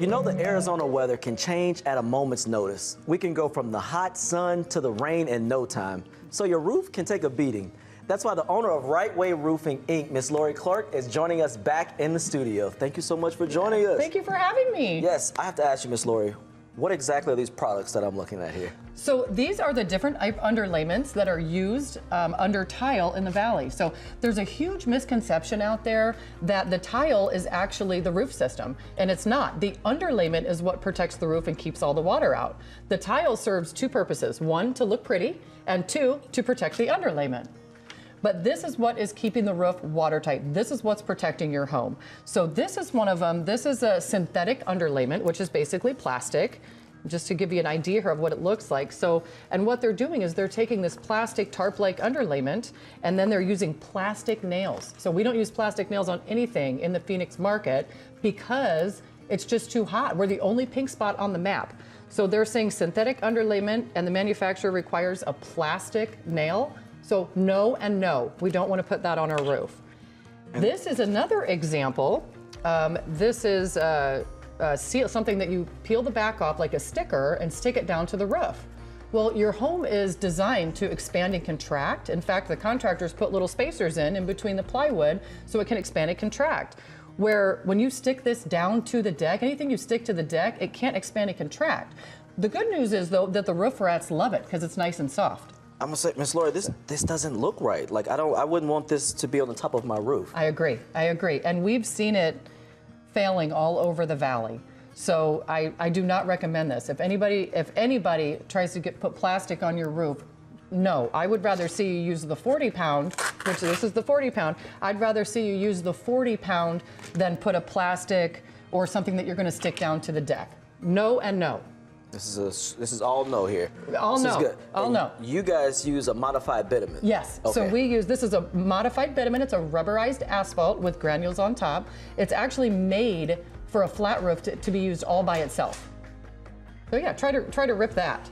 You know the Arizona weather can change at a moment's notice. We can go from the hot sun to the rain in no time. So your roof can take a beating. That's why the owner of Right Way Roofing, Inc., Miss Lori Clark, is joining us back in the studio. Thank you so much for joining us. Thank you for having me. Yes, I have to ask you, Miss Lori, what exactly are these products that I'm looking at here? So these are the different underlayments that are used under tile in the valley. So there's a huge misconception out there that the tile is actually the roof system, and it's not. The underlayment is what protects the roof and keeps all the water out. The tile serves two purposes: one, to look pretty, and two, to protect the underlayment. But this is what is keeping the roof watertight. This is what's protecting your home. So this is one of them. This is a synthetic underlayment, which is basically plastic, just to give you an idea here of what it looks like. So, and what they're doing is they're taking this plastic tarp-like underlayment, and then they're using plastic nails. So we don't use plastic nails on anything in the Phoenix market because it's just too hot. We're the only pink spot on the map. So they're saying synthetic underlayment, and the manufacturer requires a plastic nail. So no and no, we don't want to put that on our roof. This is another example. This is something that you peel the back off like a sticker and stick it down to the roof. Well, your home is designed to expand and contract. In fact, the contractors put little spacers in between the plywood so it can expand and contract. Where when you stick this down to the deck, anything you stick to the deck, it can't expand and contract. The good news is though that the roof rats love it because it's nice and soft. I'm gonna say, Miss Lori, this doesn't look right. Like I wouldn't want this to be on the top of my roof. I agree, and we've seen it failing all over the valley. So I do not recommend this. If anybody tries to put plastic on your roof, no, I would rather see you use the 40-pound, which this is the 40-pound. I'd rather see you use the 40-pound than put a plastic or something that you're gonna stick down to the deck. No and no. This is all no here. All no. This is good. All no. You guys use a modified bitumen. Yes. Okay. So this is a modified bitumen. It's a rubberized asphalt with granules on top. It's actually made for a flat roof to be used all by itself. So yeah, try to rip that.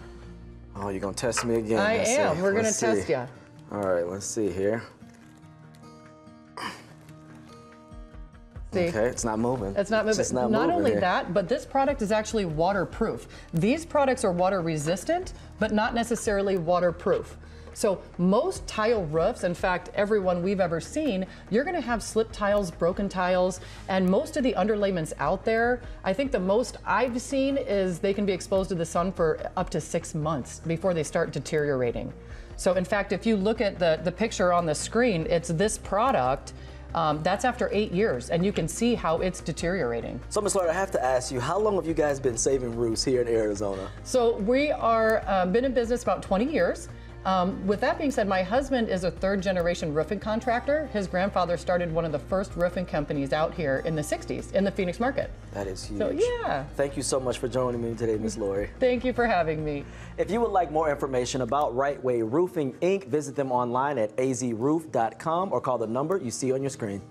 Oh, you're gonna test me again. I am. We're gonna test you. All right, let's see here. Okay, it's not moving. It's not moving. It's not Not moving only here. that, but this product is actually waterproof. These products are water resistant, but not necessarily waterproof. So most tile roofs, in fact, every one we've ever seen, you're gonna have slip tiles, broken tiles, and most of the underlayments out there, I think the most I've seen is they can be exposed to the sun for up to 6 months before they start deteriorating. So in fact, if you look at the picture on the screen, it's this product. That's after 8 years, and you can see how it's deteriorating. So, Ms. Lori, I have to ask you, how long have you guys been saving roofs here in Arizona? So we are been in business about 20 years. With that being said, my husband is a third-generation roofing contractor. His grandfather started one of the first roofing companies out here in the 60s in the Phoenix market. That is huge. So yeah. Thank you so much for joining me today, Ms. Lori. Thank you for having me. If you would like more information about Right Way Roofing, Inc., visit them online at azroof.com or call the number you see on your screen.